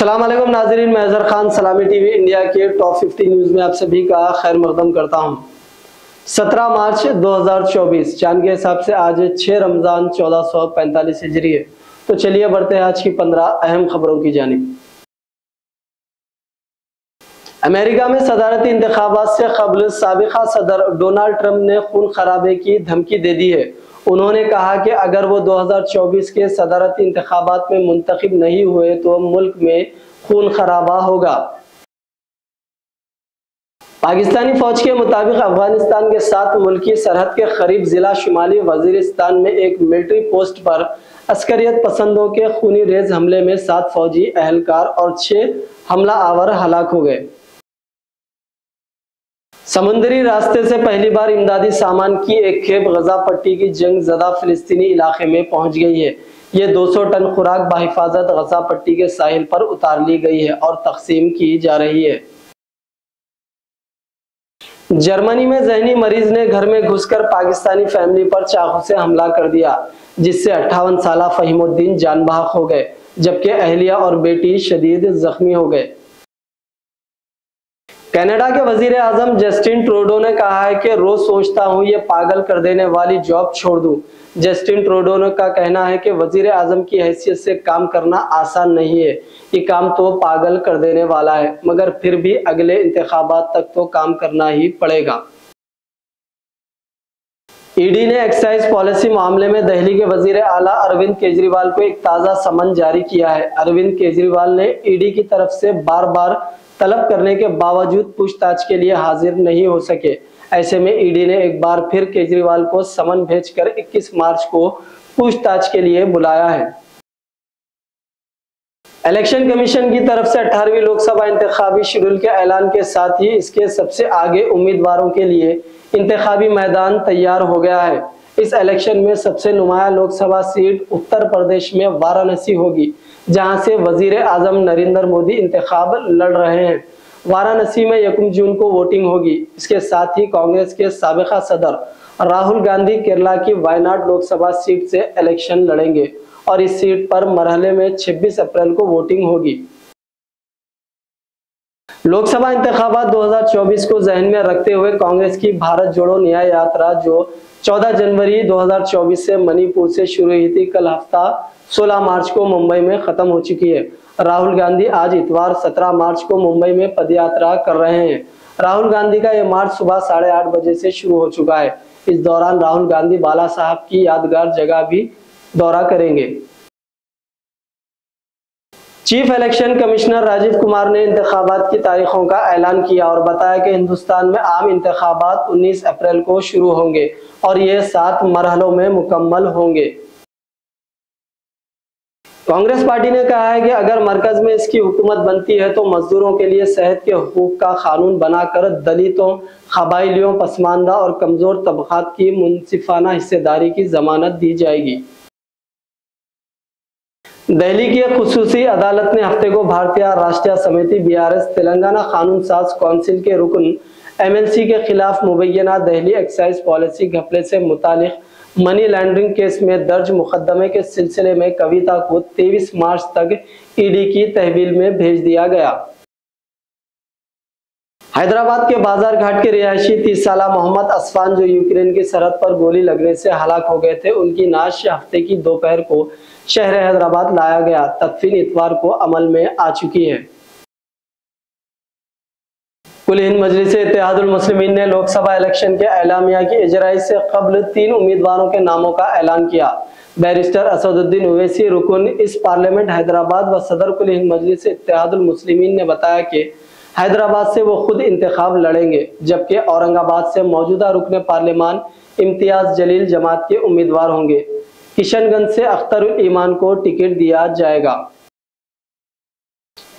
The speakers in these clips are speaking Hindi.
अस्सलाम वालेकुम नाज़रीन, मैं अजहर खान सलामी टीवी इंडिया के टॉप 50 न्यूज़ में आप सभी का खैर मकदम करता हूं। 17 मार्च 2024 चांद के हिसाब से आज 6 रमज़ान 1445 हिजरी है। तो चलिए बढ़ते हैं आज की 15 अहम खबरों की जानिब। अमेरिका में सदारती इंतखाबात से कबल साबिका सदर डोनाल्ड ट्रंप ने खून खराबे की धमकी दे दी है। उन्होंने कहा कि अगर वो 2024 के सदारती इंतखाबात में मुंतखब नहीं हुए तो मुल्क में खून खराबा होगा। पाकिस्तानी फौज के मुताबिक अफगानिस्तान के साथ मुल्की सरहद के करीब जिला शुमाली वजीरिस्तान में एक मिलिट्री पोस्ट पर अस्करियत पसंदों के खूनी रेज हमले में 7 फौजी एहलकार और 6 हमला आवर हलाक हो गए। समुद्री रास्ते से पहली बार इमदादी सामान की एक खेप गजा पट्टी की जंग ज़दा फिलिस्तीनी इलाके में पहुंच गई है। ये 200 टन खुराक बाहिफाजत गजा पट्टी के साहिल पर उतार ली गई है और तकसीम की जा रही है। जर्मनी में जहनी मरीज ने घर में घुसकर पाकिस्तानी फैमिली पर चाकू से हमला कर दिया, जिससे 58 साला फहीमुद्दीन जान बहक हो गए, जबकि अहलिया और बेटी शदीद जख्मी हो गए। कनाडा के वजीर आजम जस्टिन ट्रूडो ने कहा है कि रोज सोचता हूं ये पागल कर देने वाली जॉब छोड़ दूं। जस्टिन ट्रूडो का कहना है कि वजीर आजम की हैसियत से काम करना आसान नहीं है। ये काम तो पागल कर देने वाला है, मगर फिर भी अगले इंतखाबात तक तो काम करना ही पड़ेगा। ईडी ने एक्साइज पॉलिसी मामले में दिल्ली के वजीर आला अरविंद केजरीवाल को एक ताज़ा समन जारी किया है। अरविंद केजरीवाल ने ईडी की तरफ से बार बार तलब करने के बावजूद पूछताछ के लिए हाजिर नहीं हो सके। ऐसे में ईडी ने एक बार फिर केजरीवाल को समन भेजकर 21 मार्च को पूछताछ के लिए बुलाया है। इलेक्शन कमीशन की तरफ से 18वीं लोकसभा इंतखाबी शेड्यूल के ऐलान के साथ ही इसके सबसे आगे उम्मीदवारों के लिए इंतखाबी मैदान तैयार हो गया है। इस इलेक्शन में सबसे नुमाया लोकसभा सीट उत्तर प्रदेश में वाराणसी होगी, जहां से वजीर आजम नरेंद्र मोदी इंतखाब लड़ रहे हैं। वाराणसी में 1 जून को वोटिंग होगी। इसके साथ ही कांग्रेस के साबिका सदर राहुल गांधी केरला की वायनाड लोकसभा सीट से इलेक्शन लड़ेंगे और इस सीट पर मरहले में 26 अप्रैल को वोटिंग होगी। लोकसभा इंतखाबात 2024 को जहन में रखते हुए कांग्रेस की भारत जोड़ो न्याय यात्रा, जो 14 जनवरी 2024 से मणिपुर से शुरू हुई थी, कल हफ्ता 16 मार्च को मुंबई में खत्म हो चुकी है। राहुल गांधी आज इतवार 17 मार्च को मुंबई में पदयात्रा कर रहे हैं। राहुल गांधी का यह मार्च सुबह 8:30 बजे से शुरू हो चुका है। इस दौरान राहुल गांधी बाला साहब की यादगार जगह भी दौरा करेंगे। Chief election commissioner Rajiv Kumar ने इंतखाबात की तारीखों का ऐलान किया और बताया कि हिंदुस्तान में आम इंतखाबात 19 अप्रैल को शुरू होंगे और ये 7 मरहलों में मुकम्मल होंगे। कांग्रेस पार्टी ने कहा है कि अगर मरकज में इसकी हुकूमत बनती है तो मजदूरों के लिए सेहत के हुकूक का कानून बनाकर दलितों, कबाइलियों, पसमानदा और कमजोर तबकात की मुनसिफाना हिस्सेदारी की जमानत दी जाएगी। दिल्ली की एक खुसूसी अदालत ने हफ्ते को भारतीय राष्ट्रीय समिति BRS तेलंगाना कानून साज काउंसिल के रुकन MLC के खिलाफ मुबैना दिल्ली एक्साइज पॉलिसी घपले से मुतालिक मनी लॉन्ड्रिंग केस में दर्ज मुकदमे के सिलसिले में कविता को 23 मार्च तक ईडी की तहवील में भेज दिया गया। हैदराबाद के बाजार घाट के रिहायशी 30 साला मोहम्मद असफान, जो यूक्रेन की सरहद पर गोली लगने से हलाक हो गए थे, उनकी नाश हफ्ते की दोपहर को शहर हैदराबाद लाया गया। तदफीन इतवार को अमल में आ चुकी है। कुल हिंद मजलिस-ए-इत्तेहादुल मुस्लिमीन ने लोकसभा इलेक्शन के एलामिया की इजराई से कबल 3 उम्मीदवारों के नामों का ऐलान किया। बैरिस्टर असदुद्दीन ओवैसी, रुकन इस पार्लियामेंट हैदराबाद व सदर कुल हिंद मजलिस-ए-इत्तेहादुल मुस्लिमीन ने बताया कि हैदराबाद से वो खुद इंतखाब लड़ेंगे, जबकि औरंगाबाद से मौजूदा रुकन पार्लियामान इम्तियाज जलील जमात के उम्मीदवार होंगे। किशनगंज से अख्तरुल ईमान को टिकट दिया जाएगा।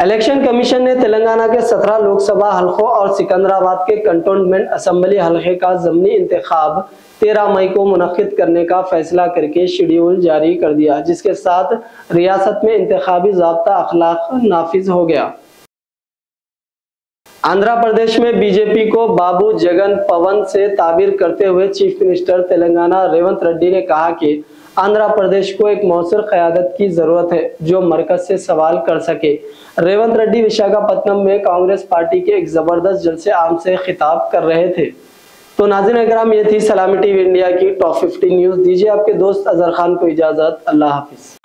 इलेक्शन कमीशन ने तेलंगाना के 17 लोकसभा हलकों और सिकंदराबाद के कंटोनमेंट असेंबली हलके का ज़मीनी इंतखाब 13 मई को मुनक्किद करने का फैसला करके शेड्यूल जारी कर दिया, जिसके साथ रियासत में इंतखाबी ज़ाब्ता अखलाक नाफिज हो गया। आंध्र प्रदेश में बीजेपी को बाबू जगन पवन से ताबीर करते हुए चीफ मिनिस्टर तेलंगाना रेवंत रेड्डी ने कहा कि आंध्र प्रदेश को एक मौसर क़यादत की जरूरत है जो मरकज से सवाल कर सके। रेवंत रेड्डी विशाखापत्तनम में कांग्रेस पार्टी के एक जबरदस्त जलसे आम से खिताब कर रहे थे। तो नाज़रीन इकराम, ये थी सलामी टीवी इंडिया की टॉप 15 न्यूज। दीजिए आपके दोस्त अजहर खान को इजाजत। अल्लाह हाफिज।